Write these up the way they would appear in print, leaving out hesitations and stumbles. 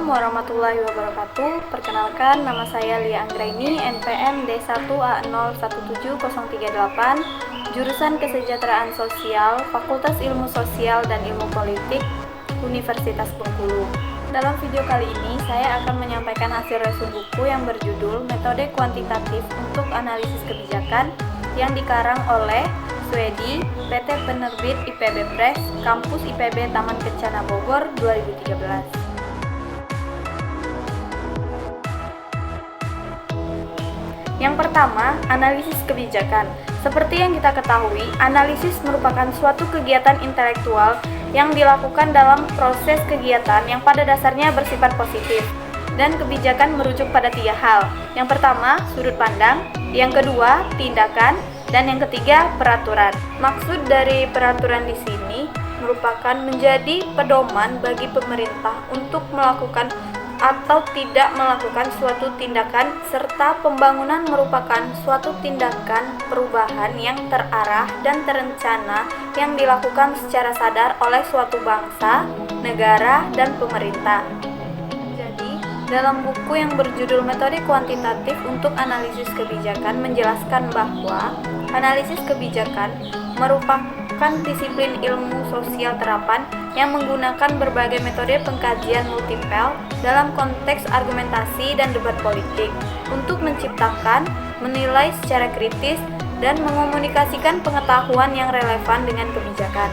Assalamualaikum warahmatullahi wabarakatuh. Perkenalkan, nama saya Lia Anggraini, NPM D1A017038, jurusan Kesejahteraan Sosial, Fakultas Ilmu Sosial dan Ilmu Politik, Universitas Bengkulu. Dalam video kali ini, saya akan menyampaikan hasil resum buku yang berjudul Metode Kuantitatif untuk Analisis Kebijakan yang dikarang oleh Swedi, PT Penerbit IPB Press, Kampus IPB Taman Kencana Bogor, 2013. Yang pertama, analisis kebijakan. Seperti yang kita ketahui, analisis merupakan suatu kegiatan intelektual yang dilakukan dalam proses kegiatan yang pada dasarnya bersifat positif. Dan kebijakan merujuk pada 3 hal. Yang pertama, sudut pandang. Yang kedua, tindakan. Dan yang ketiga, peraturan. Maksud dari peraturan di sini merupakan menjadi pedoman bagi pemerintah untuk melakukan atau tidak melakukan suatu tindakan, serta pembangunan merupakan suatu tindakan perubahan yang terarah dan terencana yang dilakukan secara sadar oleh suatu bangsa, negara, dan pemerintah. Jadi, dalam buku yang berjudul Metode Kuantitatif untuk Analisis Kebijakan menjelaskan bahwa analisis kebijakan merupakan disiplin ilmu sosial terapan yang menggunakan berbagai metode pengkajian multipel dalam konteks argumentasi dan debat politik untuk menciptakan, menilai secara kritis, dan mengomunikasikan pengetahuan yang relevan dengan kebijakan.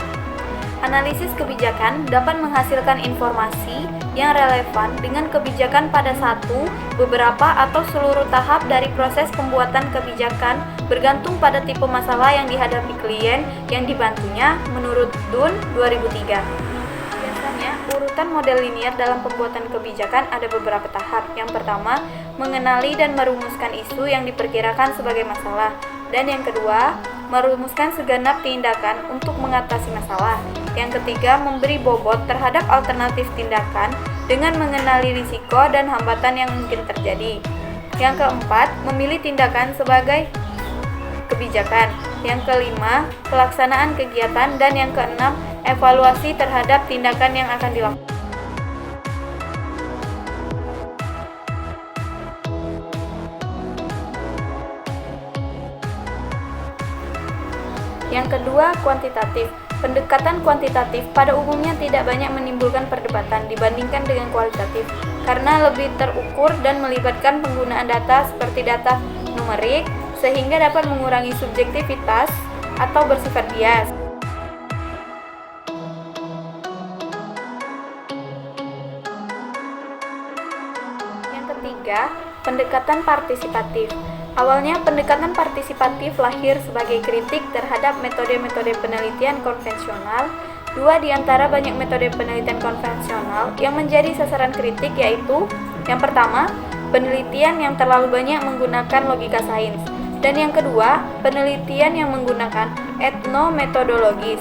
Analisis kebijakan dapat menghasilkan informasi yang relevan dengan kebijakan pada satu, beberapa, atau seluruh tahap dari proses pembuatan kebijakan bergantung pada tipe masalah yang dihadapi klien yang dibantunya menurut Dunn 2003. Biasanya, urutan model linier dalam pembuatan kebijakan ada beberapa tahap. Yang pertama, mengenali dan merumuskan isu yang diperkirakan sebagai masalah. Dan yang kedua, merumuskan segenap tindakan untuk mengatasi masalah. Yang ketiga, memberi bobot terhadap alternatif tindakan dengan mengenali risiko dan hambatan yang mungkin terjadi. Yang keempat, memilih tindakan sebagai kebijakan. Yang kelima, pelaksanaan kegiatan. Dan yang keenam, evaluasi terhadap tindakan yang akan dilakukan. Yang kedua, kuantitatif. Pendekatan kuantitatif pada umumnya tidak banyak menimbulkan perdebatan dibandingkan dengan kualitatif, karena lebih terukur dan melibatkan penggunaan data seperti data numerik, sehingga dapat mengurangi subjektivitas atau bersifat bias. Yang ketiga, pendekatan partisipatif. Awalnya, pendekatan partisipatif lahir sebagai kritik terhadap metode-metode penelitian konvensional. Dua di antara banyak metode penelitian konvensional yang menjadi sasaran kritik yaitu: yang pertama, penelitian yang terlalu banyak menggunakan logika sains, dan yang kedua, penelitian yang menggunakan etnometodologis.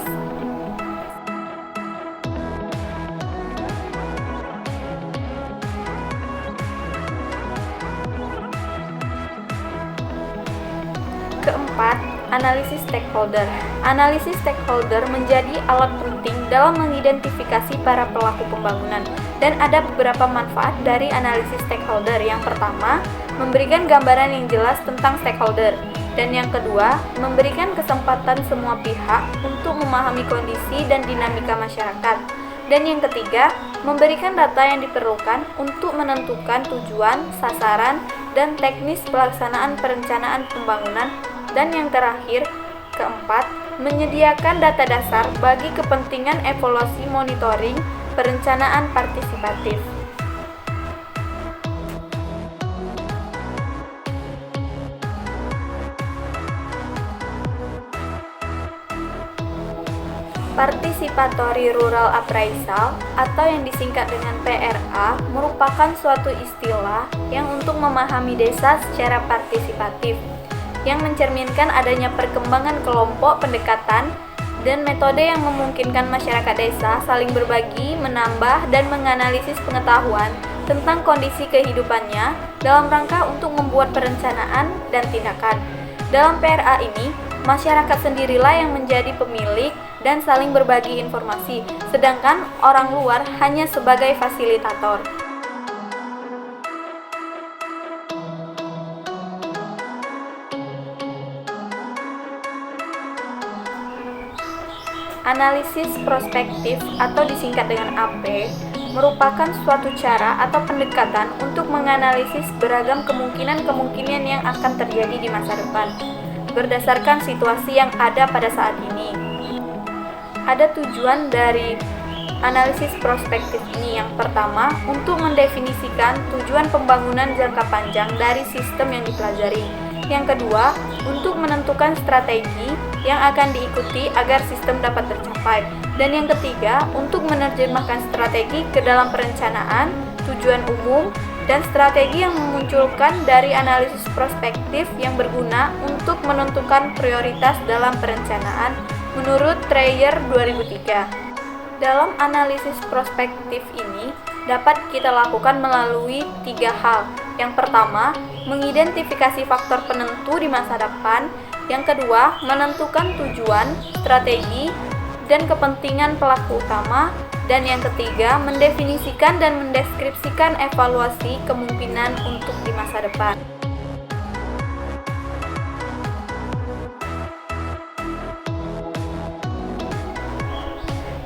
Keempat, analisis stakeholder. Analisis stakeholder menjadi alat penting dalam mengidentifikasi para pelaku pembangunan, dan ada beberapa manfaat dari analisis stakeholder. Yang pertama, memberikan gambaran yang jelas tentang stakeholder, dan yang kedua, memberikan kesempatan semua pihak untuk memahami kondisi dan dinamika masyarakat, dan yang ketiga, memberikan data yang diperlukan untuk menentukan tujuan, sasaran, dan teknis pelaksanaan perencanaan pembangunan. Dan yang terakhir, keempat, menyediakan data dasar bagi kepentingan evaluasi monitoring perencanaan partisipatif. Participatory Rural Appraisal atau yang disingkat dengan PRA merupakan suatu istilah yang untuk memahami desa secara partisipatif, yang mencerminkan adanya perkembangan kelompok pendekatan dan metode yang memungkinkan masyarakat desa saling berbagi, menambah, dan menganalisis pengetahuan tentang kondisi kehidupannya dalam rangka untuk membuat perencanaan dan tindakan. Dalam PRA ini, masyarakat sendirilah yang menjadi pemilik dan saling berbagi informasi, sedangkan orang luar hanya sebagai fasilitator. Analisis prospektif atau disingkat dengan AP merupakan suatu cara atau pendekatan untuk menganalisis beragam kemungkinan-kemungkinan yang akan terjadi di masa depan berdasarkan situasi yang ada pada saat ini. Ada tujuan dari analisis prospektif ini. Yang pertama, untuk mendefinisikan tujuan pembangunan jangka panjang dari sistem yang dipelajari. Yang kedua, untuk menentukan strategi yang akan diikuti agar sistem dapat tercapai. Dan yang ketiga, untuk menerjemahkan strategi ke dalam perencanaan, tujuan umum, dan strategi yang memunculkan dari analisis prospektif yang berguna untuk menentukan prioritas dalam perencanaan menurut Dreyer 2003. Dalam analisis prospektif ini dapat kita lakukan melalui 3 hal. Yang pertama, mengidentifikasi faktor penentu di masa depan. Yang kedua, menentukan tujuan, strategi, dan kepentingan pelaku utama. Dan yang ketiga, mendefinisikan dan mendeskripsikan evaluasi kemungkinan untuk di masa depan.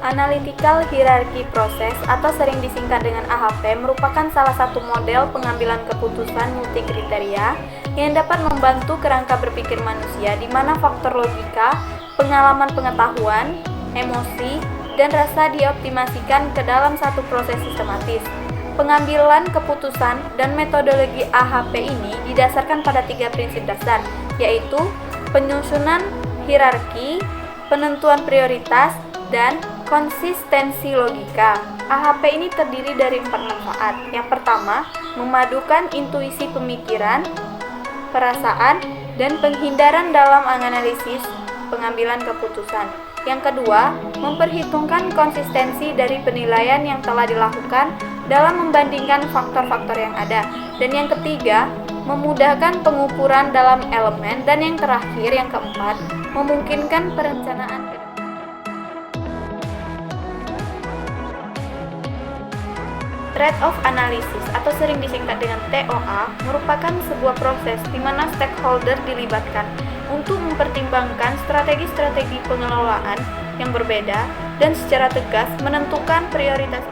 Analytical Hierarchy Process atau sering disingkat dengan AHP merupakan salah satu model pengambilan keputusan multikriteria yang dapat membantu kerangka berpikir manusia di mana faktor logika, pengalaman pengetahuan, emosi, dan rasa dioptimasikan ke dalam satu proses sistematis. Pengambilan keputusan dan metodologi AHP ini didasarkan pada 3 prinsip dasar, yaitu penyusunan hierarki, penentuan prioritas, dan konsistensi logika. AHP ini terdiri dari 4 manfaat. Yang pertama, memadukan intuisi pemikiran, perasaan, dan penghindaran dalam analisis pengambilan keputusan. Yang kedua, memperhitungkan konsistensi dari penilaian yang telah dilakukan dalam membandingkan faktor-faktor yang ada. Dan yang ketiga, memudahkan pengukuran dalam elemen. Dan yang terakhir, yang keempat, memungkinkan perencanaan. Trade-off analysis atau sering disingkat dengan TOA merupakan sebuah proses di mana stakeholder dilibatkan untuk mempertimbangkan strategi-strategi pengelolaan yang berbeda dan secara tegas menentukan prioritas.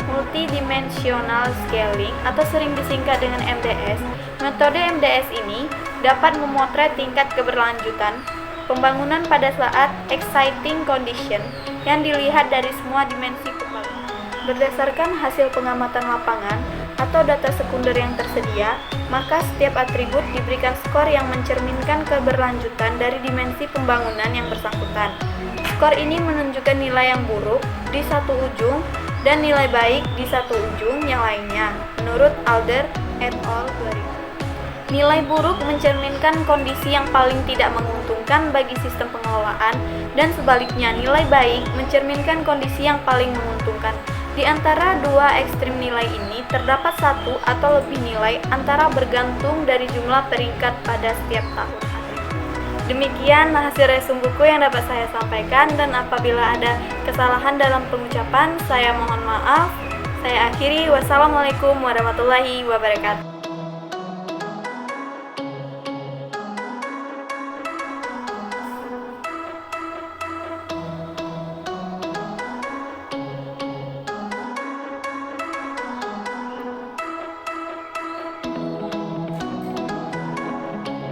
Multidimensional scaling atau sering disingkat dengan MDS. Metode MDS ini dapat memotret tingkat keberlanjutan pembangunan pada saat exciting condition yang dilihat dari semua dimensi pembangunan. Berdasarkan hasil pengamatan lapangan atau data sekunder yang tersedia, maka setiap atribut diberikan skor yang mencerminkan keberlanjutan dari dimensi pembangunan yang bersangkutan. Skor ini menunjukkan nilai yang buruk di satu ujung dan nilai baik di satu ujung yang lainnya, menurut Alder et al. 2000. Nilai buruk mencerminkan kondisi yang paling tidak menguntungkan bagi sistem pengelolaan, dan sebaliknya nilai baik mencerminkan kondisi yang paling menguntungkan. Di antara dua ekstrim nilai ini, terdapat satu atau lebih nilai antara bergantung dari jumlah peringkat pada setiap tahun. Demikian hasil resum buku yang dapat saya sampaikan, dan apabila ada kesalahan dalam pengucapan, saya mohon maaf. Saya akhiri, wassalamualaikum warahmatullahi wabarakatuh.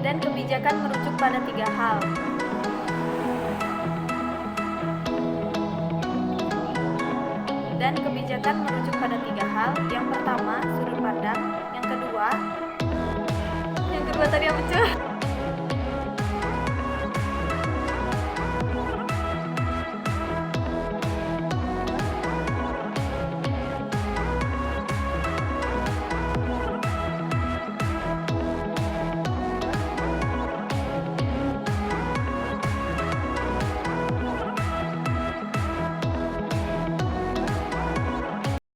Dan kebijakan merujuk pada 3 hal. Dan kebijakan merujuk pada 3 hal. Yang pertama, sudut pandang. Yang kedua tadi apa, Cuk?